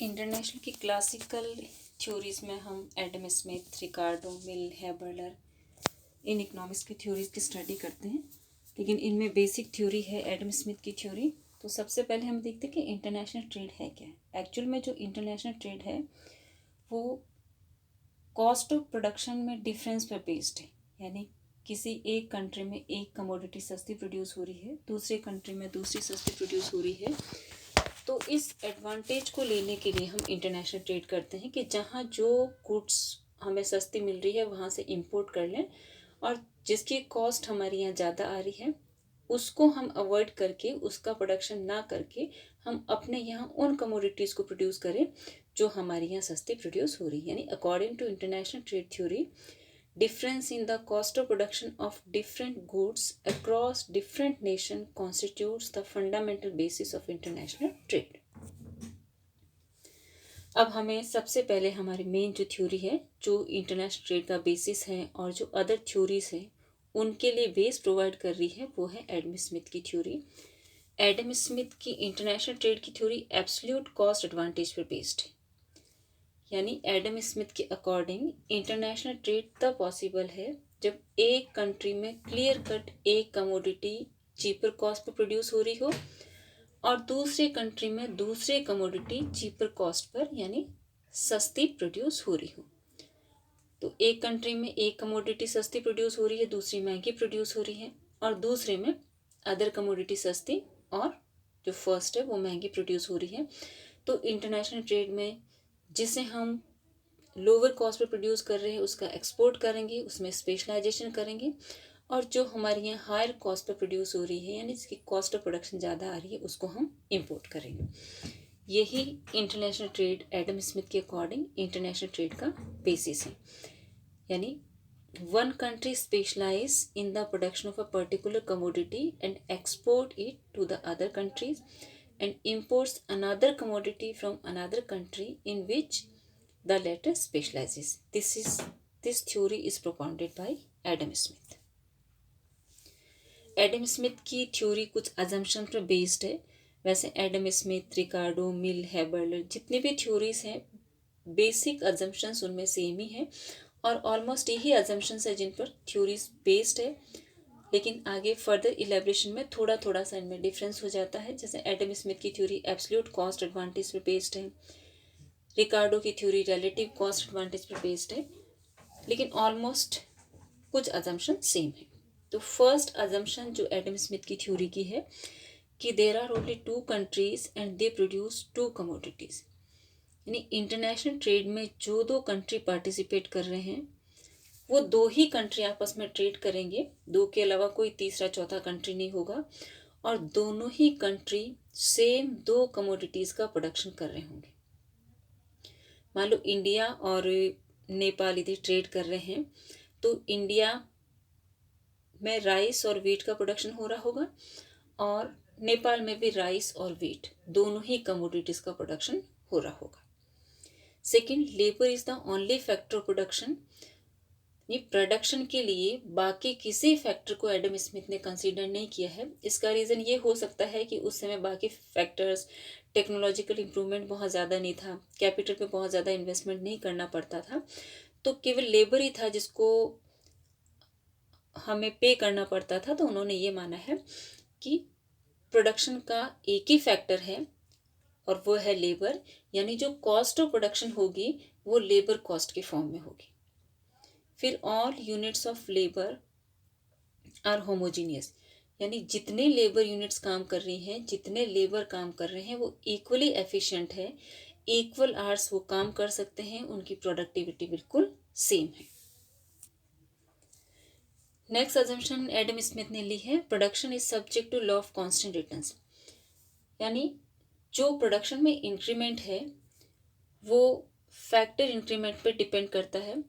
International की classical theories में हम Adam Smith, Ricardo, Mill, Haberler, इन इकोनॉमिक्स की थ्योरीज की स्टडी करते हैं। लेकिन इनमें बेसिक थ्योरी है एडम स्मिथ की थ्योरी। तो सबसे पहले हम देखते हैं कि इंटरनेशनल ट्रेड है क्या है। एक्चुअल में जो इंटरनेशनल ट्रेड है वो कॉस्ट ऑफ प्रोडक्शन में डिफरेंस पर बेस्ड है। यानी किसी एक कंट्री में एक कमोडिटी सस्ती प्रोड्यूस हो रही है, दूसरे कंट्री में दूसरी सस्ती प्रोड्यूस हो रही है। तो इस एडवांटेज को लेने के लिए हम इंटरनेशनल ट्रेड करते हैं कि जहाँ जो गुड्स हमें सस्ती मिल रही है वहाँ से इंपोर्ट कर लें, और जिसकी कॉस्ट हमारे यहाँ ज़्यादा आ रही है उसको हम अवॉइड करके, उसका प्रोडक्शन ना करके हम अपने यहाँ उन कमोडिटीज़ को प्रोड्यूस करें जो हमारे यहाँ सस्ती प्रोड्यूस हो रही है। यानी according to international trade theory, difference in the cost of production of different goods across different nations constitutes the fundamental basis of international trade. अब हमें सबसे पहले हमारी मेन जो थ्योरी है, जो इंटरनेशनल ट्रेड का बेसिस है और जो अदर थ्योरीज हैं उनके लिए बेस प्रोवाइड कर रही है, वो है एडम स्मिथ की थ्योरी। एडम स्मिथ की इंटरनेशनल ट्रेड की थ्योरी एब्सोल्यूट कॉस्ट एडवांटेज पर बेस्ड है। यानी एडम स्मिथ के अकॉर्डिंग इंटरनेशनल ट्रेड तब पॉसिबल है जब एक कंट्री में क्लियर कट एक commodity cheaper cost per produce हो रही हो और दूसरे कंट्री में दूसरे कमोडिटी चीपर कॉस्ट पर यानी सस्ती प्रोड्यूस हो रही हो। तो एक कंट्री में एक कमोडिटी सस्ती प्रोड्यूस हो रही है, दूसरी महंगी प्रोड्यूस हो रही है, और दूसरे में अदर कमोडिटी सस्ती और जो फर्स्ट है वो महंगी प्रोड्यूस हो रही है। तो इंटरनेशनल ट्रेड में जिसे हम लोअर कॉस्ट पर प्रोड्यूस कर रहे हैं उसका एक्सपोर्ट करेंगे, उसमें स्पेशलाइजेशन करेंगे, और जो हमारे यहाँ हायर कॉस्ट पर प्रोड्यूस हो रही है यानी जिसकी कॉस्ट ऑफ प्रोडक्शन ज़्यादा आ रही है उसको हम इंपोर्ट करेंगे। यही इंटरनेशनल ट्रेड एडम स्मिथ के अकॉर्डिंग इंटरनेशनल ट्रेड का बेसिस है। यानी one country specialise in the production of a particular commodity and export it to the other countries and imports another commodity from another country in which the latter specializes. This theory is propounded by Adam Smith. Adam Smith की theory कुछ assumption पर based है। वैसे Adam Smith, Ricardo, Mill, हेबर्लर जितनी भी theories हैं basic assumptions उनमें same ही है और ऑलमोस्ट यही अजम्पशंस है जिन पर थ्योरीज बेस्ड है। लेकिन आगे फर्दर इलेबरेशन में थोड़ा थोड़ा सा इनमें डिफरेंस हो जाता है। जैसे एडम स्मिथ की थ्योरी एब्सोल्यूट कॉस्ट एडवांटेज पर बेस्ड है, रिकार्डो की थ्योरी रिलेटिव कॉस्ट एडवांटेज पर बेस्ड है, लेकिन ऑलमोस्ट कुछ अजम्पशन सेम है। तो फर्स्ट अजम्पशन जो एडम स्मिथ की थ्योरी की है कि there are only two countries and they produce two commodities. यानी इंटरनेशनल ट्रेड में जो दो कंट्री पार्टिसिपेट कर रहे हैं वो दो ही कंट्री आपस में ट्रेड करेंगे, दो के अलावा कोई तीसरा चौथा कंट्री नहीं होगा, और दोनों ही कंट्री सेम दो कमोडिटीज़ का प्रोडक्शन कर रहे होंगे। मान लो इंडिया और नेपाल इधर ट्रेड कर रहे हैं तो इंडिया में राइस और वीट का प्रोडक्शन हो रहा होगा और नेपाल में भी राइस और वीट दोनों ही कमोडिटीज़ का प्रोडक्शन हो रहा होगा। Second, labour is the only factor of production. ये प्रोडक्शन के लिए बाकी किसी फैक्टर को एडम स्मिथ ने कंसीडर नहीं किया है। इसका रीज़न ये हो सकता है कि उस समय बाकी फैक्टर्स, टेक्नोलॉजिकल इम्प्रूवमेंट बहुत ज़्यादा नहीं था, कैपिटल पे बहुत ज़्यादा इन्वेस्टमेंट नहीं करना पड़ता था, तो केवल लेबर ही था जिसको हमें पे करना पड़ता था। तो उन्होंने ये माना है कि प्रोडक्शन का एक ही फैक्टर है और वो है लेबर, यानी जो कॉस्ट ऑफ प्रोडक्शन होगी वो लेबर कॉस्ट के फॉर्म में होगी। फिर all units of labour are homogeneous, यानी जितने लेबर यूनिट्स काम कर रही हैं, जितने लेबर काम कर रहे हैं वो इक्वली एफिशिएंट है, इक्वल आवर्स वो काम कर सकते हैं, उनकी प्रोडक्टिविटी बिल्कुल सेम है। नेक्स्ट अजम्पशन एडम स्मिथ ने ली है, production is subject to law of constant returns. यानी जो प्रोडक्शन में इंक्रीमेंट है वो फैक्टर इंक्रीमेंट पे डिपेंड करता है,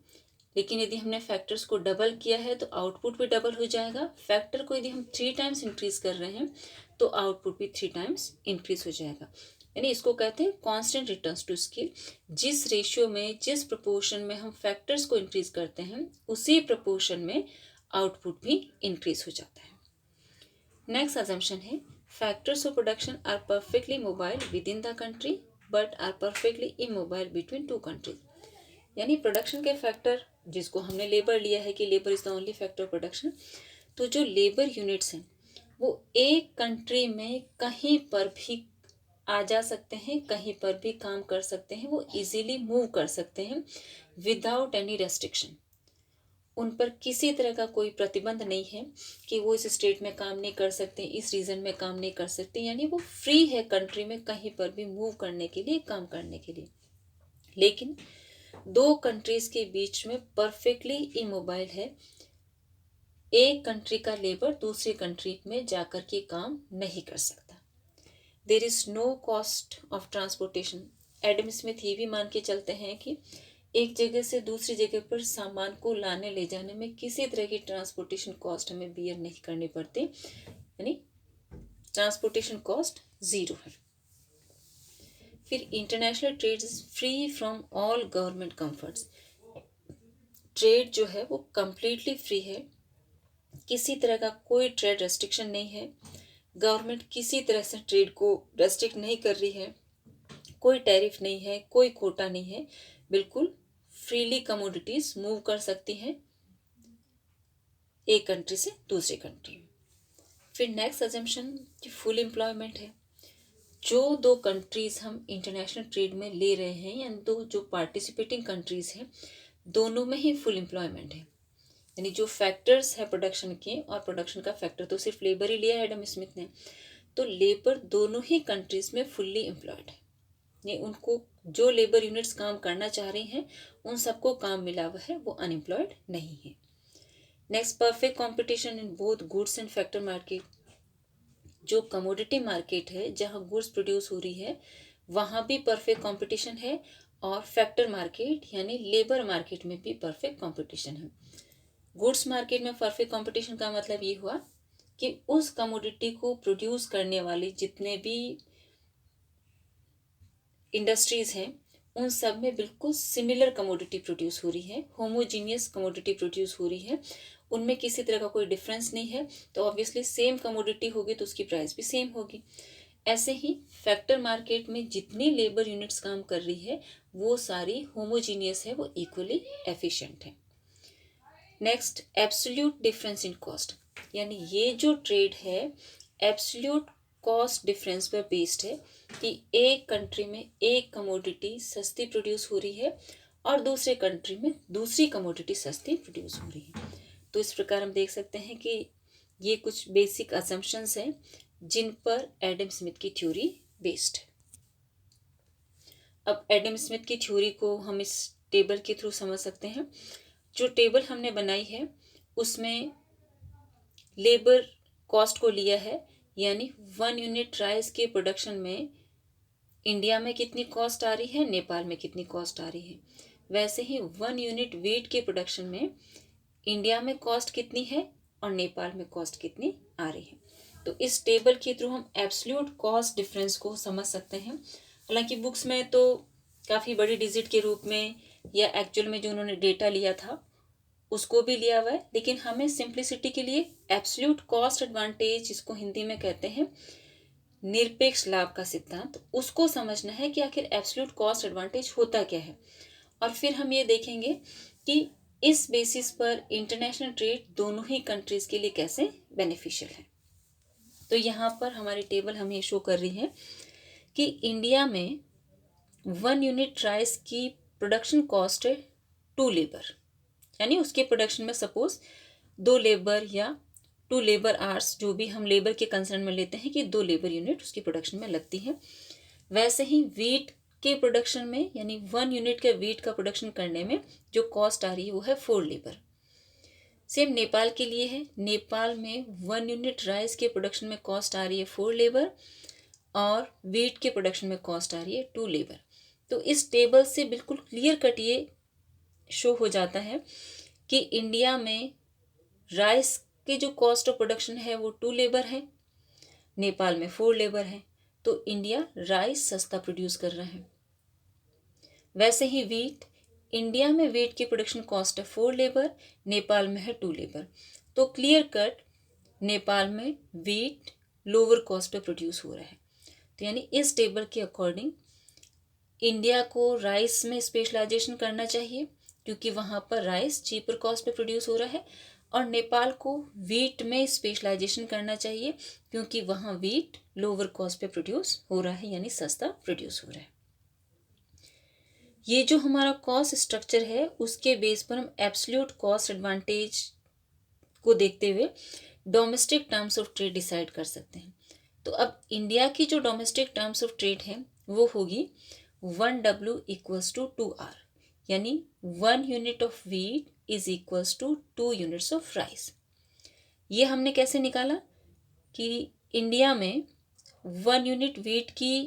लेकिन यदि हमने फैक्टर्स को डबल किया है तो आउटपुट भी डबल हो जाएगा। फैक्टर को यदि हम 3 टाइम्स इंक्रीज कर रहे हैं तो आउटपुट भी 3 टाइम्स इंक्रीज हो जाएगा। यानी इसको कहते हैं कांस्टेंट रिटर्न्स टू स्केल। जिस रेशियो में, जिस प्रपोर्शन में हम फैक्टर्स को इंक्रीज करते हैं उसी प्रपोर्शन में आउटपुट भी इंक्रीज हो जाता है। नेक्स्ट अजम्पशन है, factors of production are perfectly mobile within the country but are perfectly immobile between two countries. यानी प्रोडक्शन के फैक्टर, जिसको हमने लेबर लिया है कि labour is the only factor of production, तो जो लेबर यूनिट्स हैं वो एक कंट्री में कहीं पर भी आ जा सकते हैं, कहीं पर भी काम कर सकते हैं, वो इजीली मूव कर सकते हैं विदाउट एनी रेस्ट्रिक्शन। उन पर किसी तरह का कोई प्रतिबंध नहीं है कि वो इस स्टेट में काम नहीं कर सकते, इस रीजन में काम नहीं कर सकते। यानी वो फ्री है कंट्री में कहीं पर भी मूव करने के लिए, काम करने के लिए। लेकिन दो कंट्रीज के बीच में परफेक्टली इमोबाइल है। एक कंट्री का लेबर दूसरी कंट्री में जाकर के काम नहीं कर सकता। There is no cost of transportation. Adam Smith ये भी मान के चलते हैं कि एक जगह से दूसरी जगह पर सामान को लाने ले जाने में किसी तरह की ट्रांसपोर्टेशन कॉस्ट हमें बियर नहीं करनी पड़ती, यानी ट्रांसपोर्टेशन कॉस्ट जीरो है। फिर international trade is free from all government comforts. Trade जो है वो कंप्लीटली फ्री है, किसी तरह का कोई ट्रेड रेस्ट्रिक्शन नहीं है। गवर्नमेंट किसी तरह से ट्रेड को रेस्ट्रिक्ट नहीं कर रही है, कोई टैरिफ नहीं है, कोई कोटा नहीं है, बिल्कुल फ्रीली कमोडिटीज मूव कर सकती हैं एक कंट्री से दूसरी कंट्री में। फिर नेक्स्ट अजम्पशन कि फुल एम्प्लॉयमेंट है। जो दो कंट्रीज हम इंटरनेशनल ट्रेड में ले रहे हैं, यानी दो जो पार्टिसिपेटिंग कंट्रीज हैं, दोनों में ही फुल एम्प्लॉयमेंट है। यानी जो फैक्टर्स है प्रोडक्शन के, और प्रोडक्शन का फैक्टर तो सिर्फ लेबर ही लिया है एडम स्मिथ ने, तो लेबर दोनों ही कंट्रीज में फुल्ली एम्प्लॉयड है। ये उनको जो लेबर यूनिट्स काम करना चाह रही हैं उन सबको काम मिला हुआ है, वो अनएम्प्लॉयड नहीं है। Next, perfect competition in both goods and factor market. जो कमोडिटी मार्केट है जहाँ गुड्स प्रोड्यूस हो रही है वहाँ भी परफेक्ट कंपटीशन है, और फैक्टर मार्केट यानी लेबर मार्केट में भी परफेक्ट कंपटीशन है। गुड्स मार्केट में परफेक्ट कंपटीशन का मतलब ये हुआ कि उस कमोडिटी को प्रोड्यूस करने वाली जितने भी इंडस्ट्रीज हैं उन सब में बिल्कुल सिमिलर कमोडिटी प्रोड्यूस हो रही है, होमोजीनियस कमोडिटी प्रोड्यूस हो रही है, उनमें किसी तरह का कोई डिफरेंस नहीं है। तो ऑब्वियसली सेम कमोडिटी होगी तो उसकी प्राइस भी सेम होगी। ऐसे ही फैक्टर मार्केट में जितनी लेबर यूनिट्स काम कर रही है वो सारी होमोजीनियस है, वो इक्वली एफिशिएंट है। Next, absolute difference in cost. यानी ये जो ट्रेड है एब्सोल्यूट कॉस्ट डिफरेंस पर बेस्ड है कि एक कंट्री में एक कमोडिटी सस्ती प्रोड्यूस हो रही है और दूसरे कंट्री में दूसरी कमोडिटी सस्ती प्रोड्यूस हो रही है। तो इस प्रकार हम देख सकते हैं कि ये कुछ बेसिक असम्पशंस हैं जिन पर एडम स्मिथ की थ्योरी बेस्ड है। अब एडम स्मिथ की थ्योरी को हम इस टेबल के थ्रू समझ सकते हैं। जो टेबल हमने बनाई है उसमें लेबर कॉस्ट को लिया है, यानी 1 यूनिट राइस के प्रोडक्शन में इंडिया में कितनी कॉस्ट आ रही है, नेपाल में कितनी कॉस्ट आ रही है। वैसे ही 1 यूनिट वीट के प्रोडक्शन में इंडिया में कॉस्ट कितनी है और नेपाल में कॉस्ट कितनी आ रही है। तो इस टेबल के थ्रू हम एब्सोल्यूट कॉस्ट डिफरेंस को समझ सकते हैं। हालांकि बुक्स में तो काफ़ी बड़ी डिजिट के रूप में या एक्चुअल में जो उन्होंने डेटा लिया था उसको भी लिया हुआ है, लेकिन हमें सिंप्लिसिटी के लिए एब्सोल्यूट कॉस्ट एडवांटेज, जिसको हिंदी में कहते हैं निरपेक्ष लाभ का सिद्धांत, उसको समझना है कि आखिर एब्सोल्यूट कॉस्ट एडवांटेज होता क्या है। और फिर हम ये देखेंगे कि इस बेसिस पर इंटरनेशनल ट्रेड दोनों ही कंट्रीज के लिए कैसे बेनिफिशियल है। तो यहाँ पर हमारी टेबल हमें शो कर रही है कि इंडिया में 1 यूनिट राइस की प्रोडक्शन कॉस्ट है 2 लेबर, यानी उसके प्रोडक्शन में सपोज 2 लेबर या 2 लेबर आवर्स, जो भी हम लेबर के कंसर्न में लेते हैं कि 2 लेबर यूनिट उसकी प्रोडक्शन में लगती है। वैसे ही वीट के प्रोडक्शन में, यानी 1 यूनिट के वीट का प्रोडक्शन करने में जो कॉस्ट आ रही है वो है 4 लेबर। सेम नेपाल के लिए है। नेपाल में 1 यूनिट राइस के प्रोडक्शन में कॉस्ट आ रही है 4 लेबर और वीट के प्रोडक्शन में कॉस्ट आ रही है 2 लेबर। तो इस टेबल से बिल्कुल क्लियर कट ये शो हो जाता है कि इंडिया में राइस की जो कॉस्ट ऑफ प्रोडक्शन है वो 2 लेबर है, नेपाल में 4 लेबर है, तो इंडिया राइस सस्ता प्रोड्यूस कर रहा है। वैसे ही वीट, इंडिया में वीट की प्रोडक्शन कॉस्ट है 4 लेबर, नेपाल में है 2 लेबर, तो क्लियर कट नेपाल में वीट लोअर कॉस्ट पे प्रोड्यूस हो रहा है। तो यानी इस टेबल के अकॉर्डिंग इंडिया को राइस में स्पेशलाइजेशन करना चाहिए क्योंकि वहाँ पर राइस चीपर कॉस्ट पे प्रोड्यूस हो रहा है, और नेपाल को वीट में स्पेशलाइजेशन करना चाहिए क्योंकि वहाँ वीट लोअर कॉस्ट पे प्रोड्यूस हो रहा है, यानी सस्ता प्रोड्यूस हो रहा है। ये जो हमारा कॉस्ट स्ट्रक्चर है उसके बेस पर हम एब्सोल्यूट कॉस्ट एडवांटेज को देखते हुए domestic terms of trade decide कर सकते हैं। तो अब इंडिया की जो डोमेस्टिक टर्म्स ऑफ ट्रेड है वो होगी 1W इक्वल्स टू 2R, यानी 1 unit of wheat is equals to 2 units of rice. ये हमने कैसे निकाला कि इंडिया में 1 यूनिट वीट की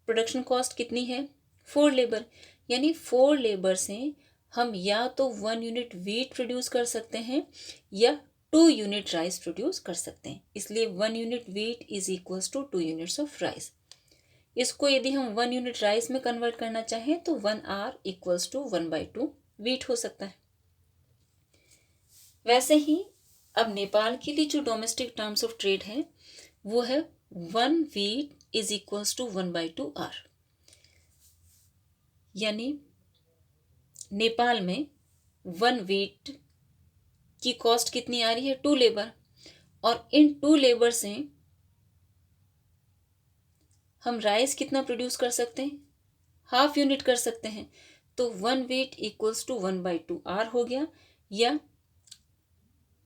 प्रोडक्शन कॉस्ट कितनी है, 4 लेबर, यानी 4 लेबर से हम या तो 1 यूनिट वीट प्रोड्यूस कर सकते हैं या 2 यूनिट राइस प्रोड्यूस कर सकते हैं। इसलिए 1 unit wheat is equals to 2 units of rice. इसको यदि हम 1 यूनिट राइस में कन्वर्ट करना चाहें तो 1R इक्वल्स टू 1/2 वीट हो सकता है। वैसे ही अब नेपाल के लिए जो डोमेस्टिक टर्म्स ऑफ ट्रेड है वो है 1 wheat is equals to 1/2 R, यानी नेपाल में 1 वीट की कॉस्ट कितनी आ रही है, 2 लेबर, और इन 2 लेबर से हम राइस कितना प्रोड्यूस कर सकते हैं, हाफ यूनिट कर सकते हैं। तो 1 वीट इक्वल्स टू 1/2 R हो गया, या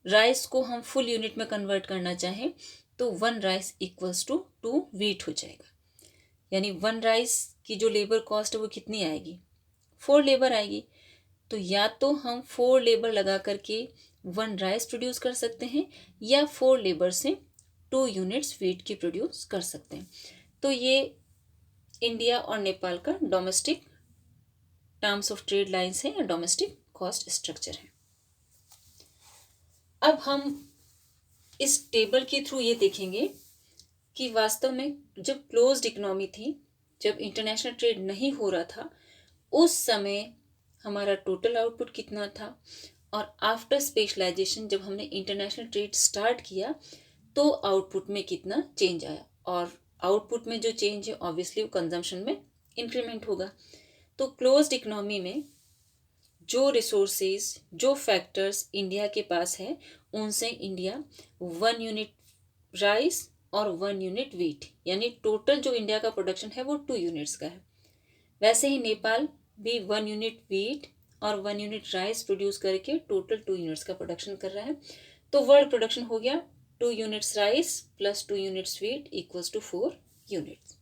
राइस को हम फुल यूनिट में कन्वर्ट करना चाहें तो 1 राइस इक्वल्स टू 2 वीट हो जाएगा। यानी 1 राइस की जो लेबर कॉस्ट है वो कितनी आएगी, 4 लेबर आएगी। तो या तो हम 4 लेबर लगा करके 1 राइस प्रोड्यूस कर सकते हैं या 4 लेबर से 2 यूनिट्स वीट की प्रोड्यूस कर सकते हैं। तो ये इंडिया और नेपाल का domestic terms of trade lines है या डोमेस्टिक कॉस्ट स्ट्रक्चर है। अब हम इस टेबल के थ्रू ये देखेंगे कि वास्तव में जब क्लोज्ड इकोनॉमी थी, जब इंटरनेशनल ट्रेड नहीं हो रहा था, उस समय हमारा टोटल आउटपुट कितना था, और आफ्टर स्पेशलाइजेशन जब हमने इंटरनेशनल ट्रेड स्टार्ट किया तो आउटपुट में कितना चेंज आया, और आउटपुट में जो चेंज है ऑब्वियसली वो कंजम्पशन में इंक्रीमेंट होगा। तो क्लोज्ड इकोनॉमी में जो रिसोर्सेज, जो फैक्टर्स इंडिया के पास है, उनसे इंडिया 1 यूनिट राइस और 1 यूनिट वीट, यानी टोटल जो इंडिया का प्रोडक्शन है वो 2 यूनिट्स का है। वैसे ही नेपाल भी 1 यूनिट वीट और 1 यूनिट राइस प्रोड्यूस करके टोटल 2 यूनिट्स का प्रोडक्शन कर रहा है। तो वर्ल्ड प्रोडक्शन हो गया 2 units rice plus 2 units wheat equals to 4 units.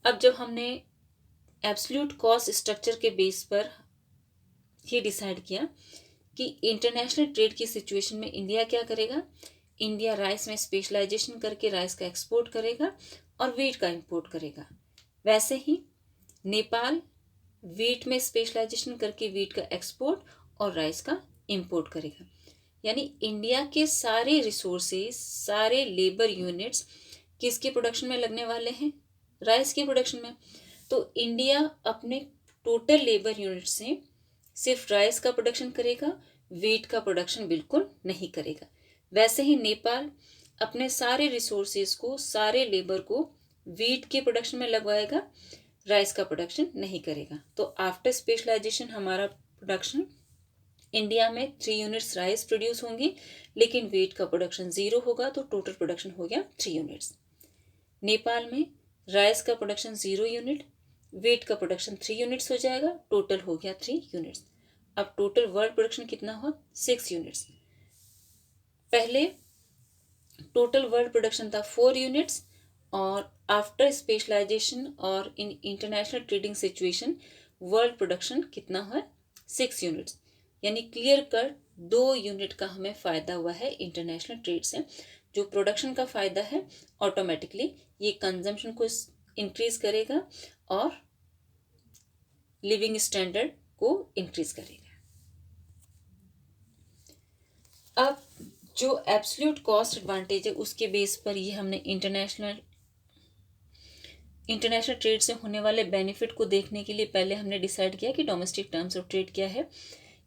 अब जब हमने एब्सोल्यूट कॉस्ट स्ट्रक्चर के बेस पर ये डिसाइड किया कि इंटरनेशनल ट्रेड की सिचुएशन में इंडिया क्या करेगा, इंडिया राइस में स्पेशलाइजेशन करके राइस का एक्सपोर्ट करेगा और वीट का इंपोर्ट करेगा। वैसे ही नेपाल वीट में स्पेशलाइजेशन करके वीट का एक्सपोर्ट और राइस का इंपोर्ट करेगा। यानी इंडिया के सारे रिसोर्सेज, सारे लेबर यूनिट्स किसके प्रोडक्शन में लगने वाले हैं, राइस के प्रोडक्शन में। तो इंडिया अपने टोटल लेबर यूनिट से सिर्फ राइस का प्रोडक्शन करेगा, वीट का प्रोडक्शन बिल्कुल नहीं करेगा। वैसे ही नेपाल अपने सारे रिसोर्सेज को, सारे लेबर को वीट के प्रोडक्शन में लगवाएगा, राइस का प्रोडक्शन नहीं करेगा। तो आफ्टर स्पेशलाइजेशन हमारा प्रोडक्शन इंडिया में 3 यूनिट्स राइस प्रोड्यूस होंगी, लेकिन वीट का प्रोडक्शन 0 होगा, तो टोटल प्रोडक्शन हो गया 3 यूनिट्स। नेपाल में राइस का प्रोडक्शन 0 यूनिट, वीट का प्रोडक्शन 3 यूनिट्स हो जाएगा, टोटल हो गया 3 यूनिट्स। अब टोटल वर्ल्ड प्रोडक्शन कितना हुआ, 6 यूनिट्स। पहले टोटल वर्ल्ड प्रोडक्शन था 4 यूनिट्स, और आफ्टर स्पेशलाइजेशन और in international trading situation world production कितना हुआ, 6 यूनिट्स। यानी क्लियर कट 2 यूनिट का हमें फ़ायदा हुआ है इंटरनेशनल ट्रेड से। जो प्रोडक्शन का फ़ायदा है ऑटोमेटिकली ये कंजम्पशन को इंक्रीज करेगा और लिविंग स्टैंडर्ड को इंक्रीज करेगा। अब जो एब्सोल्यूट कॉस्ट एडवांटेज है उसके बेस पर ये हमने इंटरनेशनल ट्रेड से होने वाले बेनिफिट को देखने के लिए पहले हमने डिसाइड किया कि डोमेस्टिक टर्म्स ऑफ ट्रेड क्या है।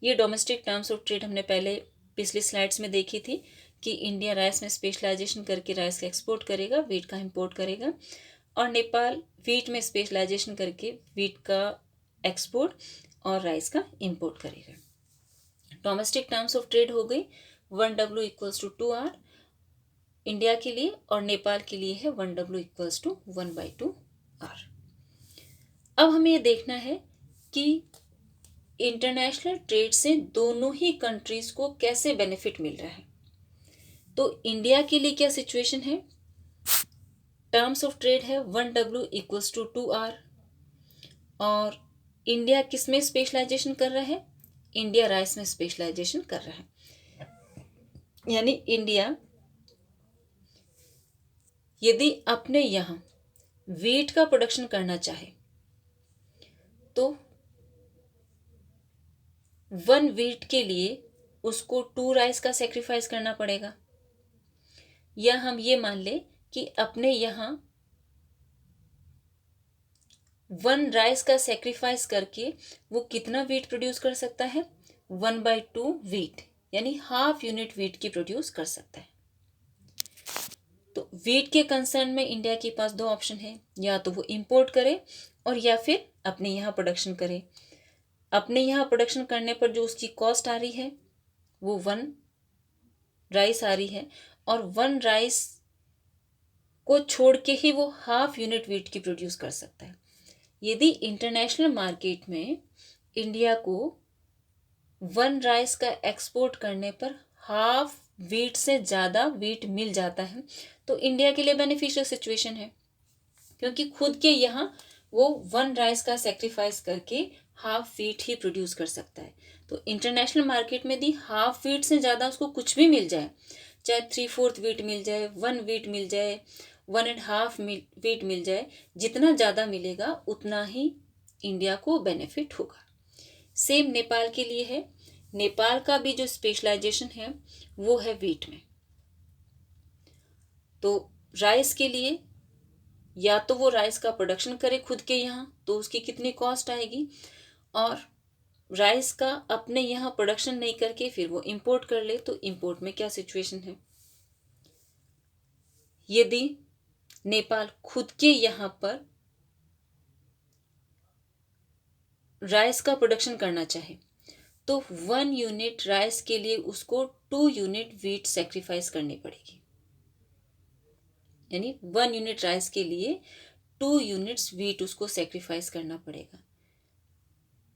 ये डोमेस्टिक टर्म्स ऑफ ट्रेड हमने पहले पिछली स्लाइड्स में देखी थी कि इंडिया राइस में स्पेशलाइजेशन करके राइस का एक्सपोर्ट करेगा, वीट का इंपोर्ट करेगा, और नेपाल वीट में स्पेशलाइजेशन करके वीट का एक्सपोर्ट और राइस का इंपोर्ट करेगा। डोमेस्टिक टर्म्स ऑफ ट्रेड हो गई 1W equals to 2R India के लिए, और नेपाल के लिए है 1W इक्वल्स टू 1/2R। अब हमें ये देखना है कि इंटरनेशनल ट्रेड से दोनों ही कंट्रीज को कैसे बेनिफिट मिल रहा है। तो इंडिया के लिए क्या सिचुएशन है, टर्म्स ऑफ ट्रेड है 1W इक्वल्स टू 2R, और इंडिया किस में स्पेशलाइजेशन कर रहा है, इंडिया राइस में स्पेशलाइजेशन कर रहा है। यानी इंडिया यदि अपने यहाँ वीट का प्रोडक्शन करना चाहे तो 1 वीट के लिए उसको 2 राइस का सेक्रीफाइस करना पड़ेगा। या हम ये मान ले कि अपने यहाँ 1 राइस का सेक्रीफाइस करके वो कितना वीट प्रोड्यूस कर सकता है, 1/2 वीट, यानी हाफ यूनिट वीट की प्रोड्यूस कर सकता है। तो वीट के कंसर्न में इंडिया के पास 2 ऑप्शन है, या तो वो इंपोर्ट करे और या फिर अपने यहाँ प्रोडक्शन करे। अपने यहाँ प्रोडक्शन करने पर जो उसकी कॉस्ट आ रही है वो 1 राइस आ रही है, और 1 राइस को छोड़ के ही वो हाफ यूनिट वीट की प्रोड्यूस कर सकता है। यदि इंटरनेशनल मार्केट में इंडिया को 1 राइस का एक्सपोर्ट करने पर हाफ वीट से ज़्यादा वीट मिल जाता है तो इंडिया के लिए बेनिफिशियल सिचुएशन है, क्योंकि खुद के यहाँ वो 1 राइस का सेक्रीफाइस करके हाफ वीट ही प्रोड्यूस कर सकता है। तो इंटरनेशनल मार्केट में यदि हाफ वीट से ज़्यादा उसको कुछ भी मिल जाए, चाहे 3/4 वीट मिल जाए, 1 वीट मिल जाए, 1.5 वीट मिल जाए, जितना ज़्यादा मिलेगा उतना ही इंडिया को बेनिफिट होगा। सेम नेपाल के लिए है। नेपाल का भी जो स्पेशलाइजेशन है वो है वीट में। तो राइस के लिए या तो वो राइस का प्रोडक्शन करे खुद के यहाँ, तो उसकी कितनी कॉस्ट आएगी, और राइस का अपने यहाँ प्रोडक्शन नहीं करके फिर वो इंपोर्ट कर ले तो इंपोर्ट में क्या सिचुएशन है। यदि नेपाल खुद के यहाँ पर राइस का प्रोडक्शन करना चाहे तो 1 यूनिट राइस के लिए उसको 2 यूनिट वीट सेक्रीफाइस करनी पड़ेगी। यानी 1 यूनिट राइस के लिए 2 यूनिट्स वीट उसको सेक्रीफाइस करना पड़ेगा।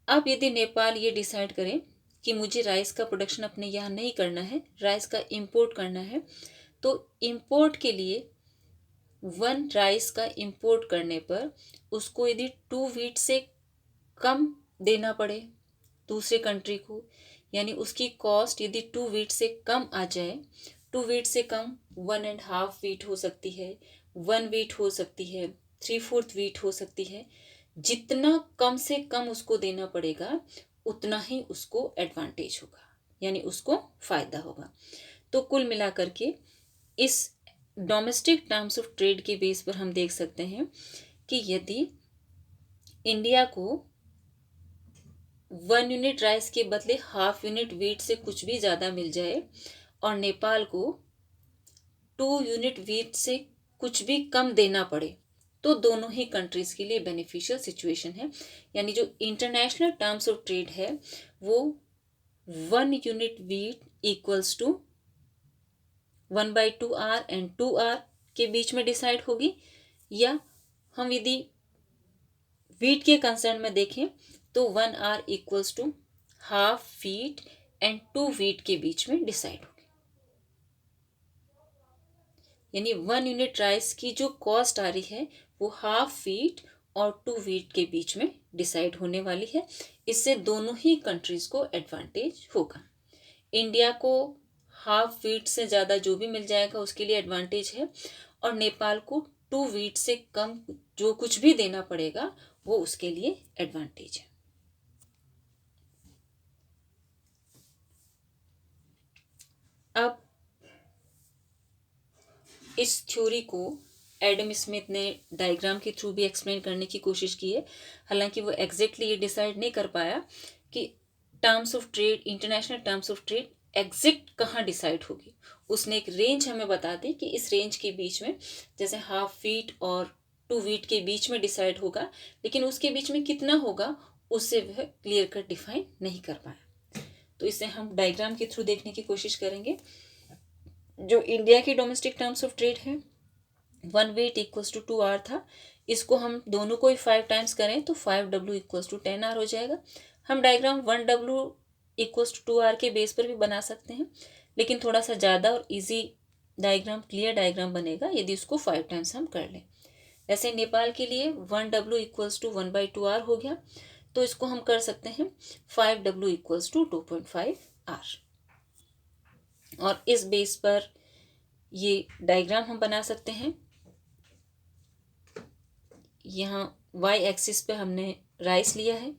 अब यदि नेपाल ये डिसाइड करे कि मुझे राइस का प्रोडक्शन अपने यहाँ नहीं करना है, राइस का इंपोर्ट करना है, तो इंपोर्ट के लिए 1 राइस का इंपोर्ट करने पर उसको यदि 2 वीट से कम देना पड़े दूसरे कंट्री को, यानी उसकी कॉस्ट यदि 2 वीट से कम आ जाए, 2 वीट से कम 1.5 वीट हो सकती है, 1 वीट हो सकती है, 3/4 वीट हो सकती है, जितना कम से कम उसको देना पड़ेगा उतना ही उसको एडवांटेज होगा, यानी उसको फायदा होगा। तो कुल मिलाकर के इस डोमेस्टिक टर्म्स ऑफ ट्रेड के बेस पर हम देख सकते हैं कि यदि इंडिया को 1 यूनिट राइस के बदले हाफ यूनिट वीट से कुछ भी ज़्यादा मिल जाए और नेपाल को 2 यूनिट वीट से कुछ भी कम देना पड़े, तो दोनों ही कंट्रीज के लिए बेनिफिशियल सिचुएशन है। यानी जो इंटरनेशनल टर्म्स ऑफ ट्रेड है वो 1 unit wheat equals to 1/2R and 2R के बीच में डिसाइड होगी, या हम यदि वीट के कंसर्न में देखें तो 1R equals to half wheat and 2 wheat के बीच में डिसाइड होगी। यानी 1 यूनिट राइस की जो कॉस्ट आ रही है वो हाफ वीट और 2 वीट के बीच में डिसाइड होने वाली है। इससे दोनों ही कंट्रीज को एडवांटेज होगा। इंडिया को हाफ वीट से ज़्यादा जो भी मिल जाएगा उसके लिए एडवांटेज है, और नेपाल को 2 वीट से कम जो कुछ भी देना पड़ेगा वो उसके लिए एडवांटेज है। अब इस थ्योरी को एडम स्मिथ ने डायग्राम के थ्रू भी एक्सप्लेन करने की कोशिश की है। हालांकि वो एग्जैक्टली ये डिसाइड नहीं कर पाया कि terms of trade, international terms of trade exact कहाँ डिसाइड होगी। उसने एक रेंज हमें बता दी कि इस रेंज के बीच में जैसे हाफ वीट और टू वीट के बीच में डिसाइड होगा, लेकिन उसके बीच में कितना होगा उससे वह क्लियर कट डिफाइन नहीं कर पाया। तो इसे हम डायग्राम के थ्रू देखने की कोशिश करेंगे। जो इंडिया की डोमेस्टिक टर्म्स ऑफ ट्रेड है, 1 वेट इक्वल्स टू 2 आर था, इसको हम दोनों को ही 5 टाइम्स करें तो 5W इक्वल्स टू 10 आर हो जाएगा। हम diagram 1W equals to 2 R के बेस पर भी बना सकते हैं, लेकिन थोड़ा सा ज़्यादा और इजी डायग्राम, क्लियर डायग्राम बनेगा यदि उसको 5 टाइम्स हम कर लें। जैसे नेपाल के लिए 1W इक्वल्स टू 1/2R हो गया, तो इसको हम कर सकते हैं 5W इक्वल्स टू 2.5R, और इस बेस पर ये डायग्राम हम बना सकते हैं। यहाँ वाई एक्सिस पे हमने राइस लिया है,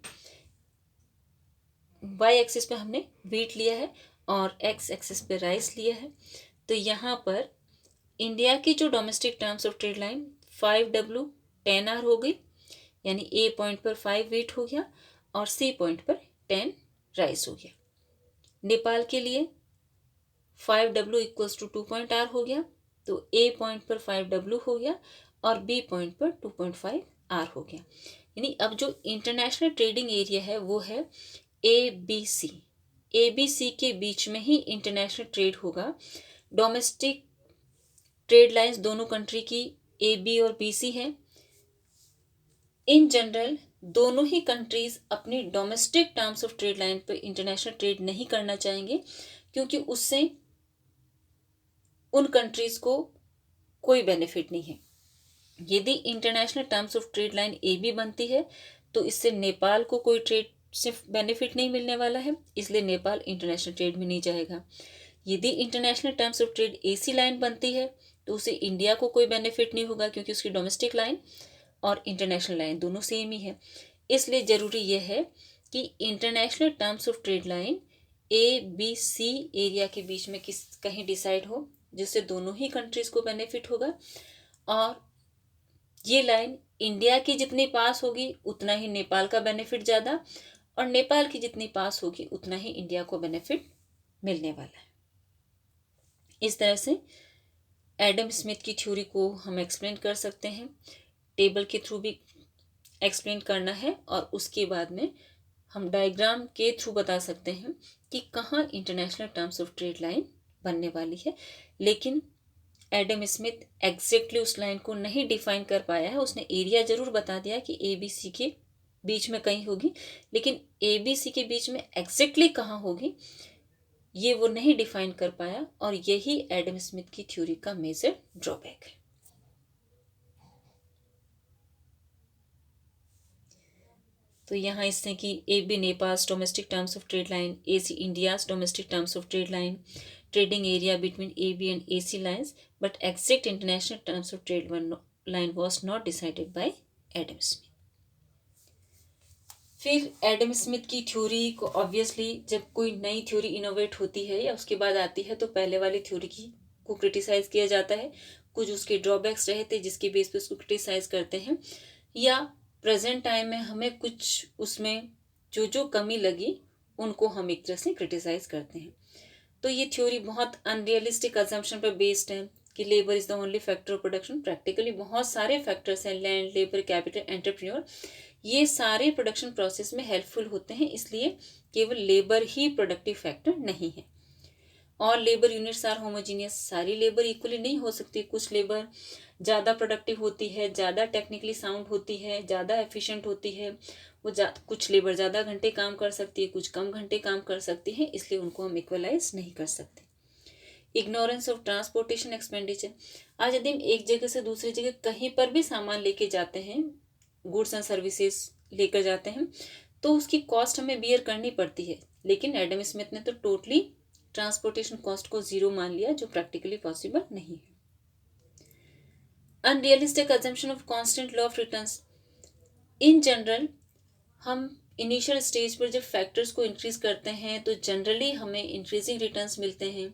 वाई एक्सिस पे हमने व्हीट लिया है और एक्स एक्सिस पे राइस लिया है। तो यहाँ पर इंडिया की जो domestic terms of trade line 5W 10R हो गई, यानी ए पॉइंट पर 5 व्हीट हो गया और सी पॉइंट पर 10 राइस हो गया। नेपाल के लिए 5W इक्वल्स टू 2.R हो गया, तो ए पॉइंट पर 5W हो गया और बी पॉइंट पर 2.5R हो गया। यानी अब जो इंटरनेशनल ट्रेडिंग एरिया है वो है ABC। ABC के बीच में ही इंटरनेशनल ट्रेड होगा। डोमेस्टिक ट्रेड लाइंस दोनों कंट्री की AB और BC है। इन जनरल दोनों ही कंट्रीज अपनी domestic terms of trade line पर इंटरनेशनल ट्रेड नहीं करना चाहेंगे, क्योंकि उससे उन कंट्रीज को कोई बेनिफिट नहीं है। यदि international terms of trade line AB बनती है तो इससे नेपाल को कोई ट्रेड सिर्फ बेनिफिट नहीं मिलने वाला है, इसलिए नेपाल इंटरनेशनल ट्रेड में नहीं जाएगा। यदि international terms of trade AC line बनती है तो उसे इंडिया को कोई बेनिफिट नहीं होगा, क्योंकि उसकी डोमेस्टिक लाइन और इंटरनेशनल लाइन दोनों सेम ही है। इसलिए ज़रूरी यह है कि international terms of trade line ABC area के बीच में कहीं डिसाइड हो, जिससे दोनों ही कंट्रीज को बेनिफिट होगा, और ये लाइन इंडिया की जितनी पास होगी उतना ही नेपाल का बेनिफिट ज़्यादा, और नेपाल की जितनी पास होगी उतना ही इंडिया को बेनिफिट मिलने वाला है। इस तरह से एडम स्मिथ की थ्योरी को हम एक्सप्लेन कर सकते हैं। टेबल के थ्रू भी एक्सप्लेन करना है और उसके बाद में हम डायग्राम के थ्रू बता सकते हैं कि कहाँ international terms of trade line बनने वाली है। लेकिन एडम स्मिथ एग्जैक्टली उस लाइन को नहीं डिफाइन कर पाया है। उसने एरिया जरूर बता दिया कि ABC के बीच में कहीं होगी, लेकिन ABC के बीच में एग्जैक्टली कहाँ होगी ये वो नहीं डिफाइन कर पाया, और यही एडम स्मिथ की थ्योरी का मेजर ड्रॉबैक है। तो यहाँ इसने कि AB Nepals domestic terms of trade line, AC India's domestic terms of trade line, trading area between AB and AC lines, but exact international terms of trade line was not decided by Adam Smith. फिर Adam Smith की theory को obviously जब कोई नई theory innovate होती है या उसके बाद आती है तो पहले वाली थ्योरी को क्रिटिसाइज किया जाता है। कुछ उसके ड्रॉबैक्स रहे थे जिसके बेस पे उसको क्रिटिसाइज करते हैं, या प्रेजेंट टाइम में हमें कुछ उसमें जो जो कमी लगी उनको हम एक तरह से क्रिटिसाइज करते हैं। तो ये थ्योरी बहुत अनरियलिस्टिक अजम्पशन पर बेस्ड है कि labour is the only factor of production. Practically बहुत सारे फैक्टर्स हैं, लैंड, लेबर, कैपिटल, एंटरप्रेन्योर, ये सारे प्रोडक्शन प्रोसेस में हेल्पफुल होते हैं, इसलिए केवल लेबर ही प्रोडक्टिव फैक्टर नहीं है। और लेबर यूनिट्स आर होमोजीनियस, सारी लेबर इक्वली नहीं हो सकती। कुछ लेबर ज़्यादा प्रोडक्टिव होती है, ज़्यादा टेक्निकली साउंड होती है, ज़्यादा एफिशिएंट होती है, वो कुछ लेबर ज़्यादा घंटे काम कर सकती है, कुछ कम घंटे काम कर सकती है, इसलिए उनको हम इक्वलाइज नहीं कर सकते। इग्नोरेंस ऑफ ट्रांसपोर्टेशन एक्सपेंडिचर, आज यदि हम एक जगह से दूसरी जगह कहीं पर भी सामान लेके जाते हैं, गुड्स एंड सर्विसेज लेकर जाते हैं, तो उसकी कॉस्ट हमें बियर करनी पड़ती है। लेकिन एडम स्मिथ ने तो टोटली ट्रांसपोर्टेशन कॉस्ट को जीरो मान लिया, जो प्रैक्टिकली पॉसिबल नहीं है। Unrealistic assumption of constant law of returns, in general हम इनिशियल स्टेज पर जब फैक्टर्स को इंक्रीज करते हैं तो जनरली हमें इंक्रीजिंग रिटर्न्स मिलते हैं,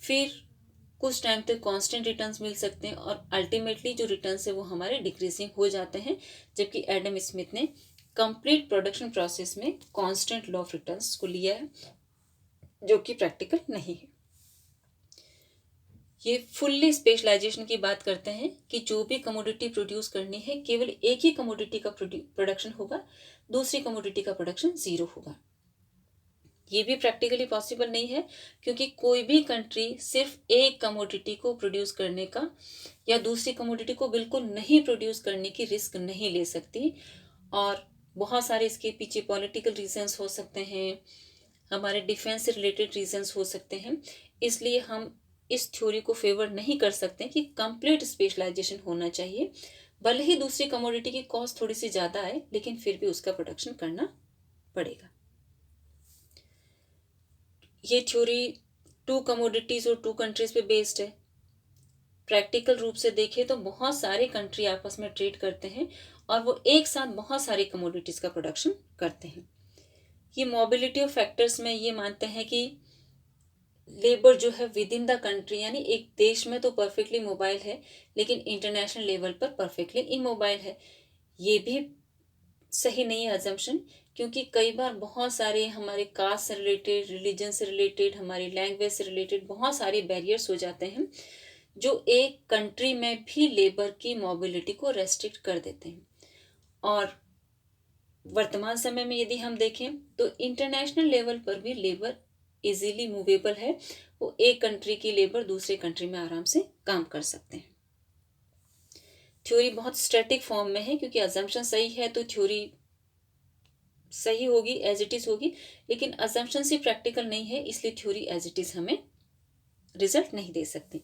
फिर कुछ टाइम तक कांस्टेंट रिटर्न्स मिल सकते हैं, और अल्टीमेटली जो रिटर्न्स है वो हमारे डिक्रीजिंग हो जाते हैं। जबकि एडम स्मिथ ने कंप्लीट प्रोडक्शन प्रोसेस में कांस्टेंट लॉ ऑफ रिटर्न्स को लिया है, जो कि प्रैक्टिकल नहीं है। ये फुल्ली स्पेशलाइजेशन की बात करते हैं कि जो भी कमोडिटी प्रोड्यूस करनी है केवल एक ही कमोडिटी का प्रोडक्शन होगा, दूसरी कमोडिटी का प्रोडक्शन ज़ीरो होगा। ये भी प्रैक्टिकली पॉसिबल नहीं है, क्योंकि कोई भी कंट्री सिर्फ एक कमोडिटी को प्रोड्यूस करने का या दूसरी कमोडिटी को बिल्कुल नहीं प्रोड्यूस करने की रिस्क नहीं ले सकती। और बहुत सारे इसके पीछे पॉलिटिकल रीजंस हो सकते हैं, हमारे डिफेंस से रिलेटेड रीजंस हो सकते हैं। इसलिए हम इस थ्योरी को फेवर नहीं कर सकते कि कंप्लीट स्पेशलाइजेशन होना चाहिए। भले ही दूसरी कमोडिटी की कॉस्ट थोड़ी सी ज़्यादा आए, लेकिन फिर भी उसका प्रोडक्शन करना पड़ेगा। ये थ्योरी टू कमोडिटीज़ और टू कंट्रीज़ पे बेस्ड है। प्रैक्टिकल रूप से देखें तो बहुत सारे कंट्री आपस में ट्रेड करते हैं और वो एक साथ बहुत सारी कमोडिटीज़ का प्रोडक्शन करते हैं। ये मोबिलिटी ऑफ फैक्टर्स में ये मानते हैं कि लेबर जो है विद इन द कंट्री, यानी एक देश में तो परफेक्टली मोबाइल है लेकिन इंटरनेशनल लेवल पर परफेक्टली इमोबाइल है। ये भी सही नहीं है अजम्पशन, क्योंकि कई बार बहुत सारे हमारे कास्ट से रिलेटेड, रिलीजन से रिलेटेड, हमारी लैंग्वेज से रिलेटेड बहुत सारे बैरियर्स हो जाते हैं जो एक कंट्री में भी लेबर की मोबिलिटी को रेस्ट्रिक्ट कर देते हैं। और वर्तमान समय में यदि हम देखें तो इंटरनेशनल लेवल पर भी लेबर इजीली मूवेबल है। वो एक कंट्री की लेबर दूसरे कंट्री में आराम से काम कर सकते हैं। थ्योरी बहुत स्टैटिक फॉर्म में है, क्योंकि अजम्पशन सही है तो थ्योरी सही होगी, एज इट इज होगी, लेकिन अजम्पशन से प्रैक्टिकल नहीं है, इसलिए थ्योरी एज इट इज हमें रिजल्ट नहीं दे सकती।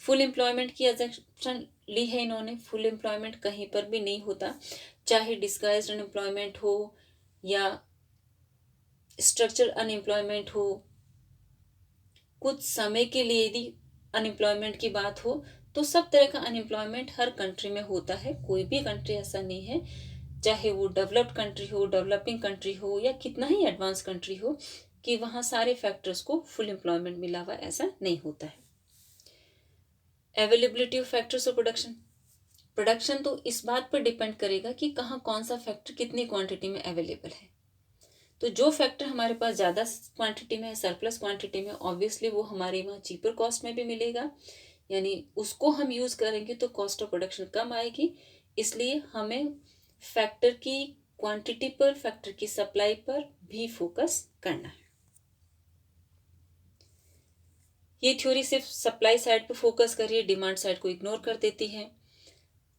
फुल एम्प्लॉयमेंट की अजम्पशन ली है इन्होंने। फुल एम्प्लॉयमेंट कहीं पर भी नहीं होता, चाहे डिस्गाइज्ड अनएम्प्लॉयमेंट हो या स्ट्रक्चर अनएम्प्लॉयमेंट हो। कुछ समय के लिए यदि अनएम्प्लॉयमेंट की बात हो तो सब तरह का अनएम्प्लॉयमेंट हर कंट्री में होता है। कोई भी कंट्री ऐसा नहीं है, चाहे वो डेवलप्ड कंट्री हो, डेवलपिंग कंट्री हो या कितना ही एडवांस कंट्री हो, कि वहाँ सारे फैक्टर्स को फुल एम्प्लॉयमेंट मिला हुआ ऐसा नहीं होता है। Availability of factors of production. Production तो इस बात पर डिपेंड करेगा कि कहाँ कौन सा फैक्टर कितनी क्वांटिटी में अवेलेबल है। तो जो फैक्टर हमारे पास ज़्यादा क्वांटिटी में है, सरप्लस क्वांटिटी में, ऑब्वियसली वो हमारे वहाँ चीपर कॉस्ट में भी मिलेगा, यानी उसको हम यूज़ करेंगे तो कॉस्ट ऑफ प्रोडक्शन कम आएगी। इसलिए हमें फैक्टर की क्वांटिटी पर, फैक्टर की सप्लाई पर भी फोकस करना है। ये थ्योरी सिर्फ सप्लाई साइड पर फोकस कर रही है, डिमांड साइड को इग्नोर कर देती है।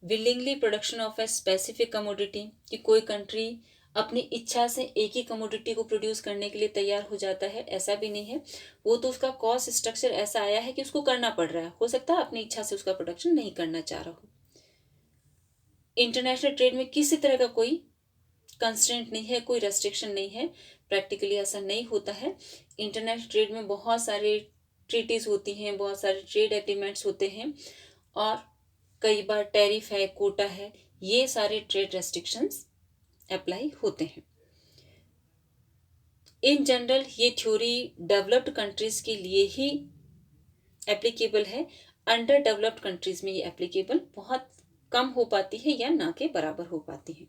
Willingly production of a specific commodity, कि कोई कंट्री अपनी इच्छा से एक ही कमोडिटी को प्रोड्यूस करने के लिए तैयार हो जाता है, ऐसा भी नहीं है। वो तो उसका कॉस्ट स्ट्रक्चर ऐसा आया है कि उसको करना पड़ रहा है, हो सकता है अपनी इच्छा से उसका प्रोडक्शन नहीं करना चाह रहा हो। इंटरनेशनल ट्रेड में किसी तरह का कोई कंस्ट्रेंट नहीं है, कोई रेस्ट्रिक्शन नहीं है, प्रैक्टिकली ऐसा नहीं होता है। इंटरनेशनल ट्रेड में बहुत सारे ट्रीटीज होती हैं, बहुत सारे ट्रेड एग्रीमेंट्स होते हैं और कई बार टैरिफ है, कोटा है, ये सारे ट्रेड रेस्ट्रिक्शंस अप्लाई होते हैं। इन जनरल ये थ्योरी डेवलप्ड कंट्रीज के लिए ही एप्लीकेबल है। अंडर डेवलप्ड कंट्रीज में ये एप्लीकेबल बहुत कम हो पाती है या ना के बराबर हो पाती है।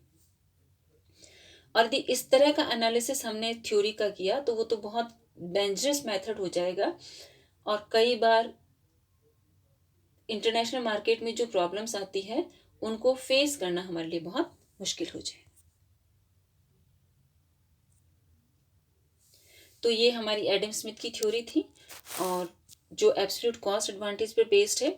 और यदि इस तरह का एनालिसिस हमने थ्योरी का किया तो वो तो बहुत डेंजरस मेथड हो जाएगा और कई बार इंटरनेशनल मार्केट में जो प्रॉब्लम्स आती है उनको फेस करना हमारे लिए बहुत मुश्किल हो जाए। तो ये हमारी एडम स्मिथ की थ्योरी थी और जो एब्सोल्यूट कॉस्ट एडवांटेज पर बेस्ड है।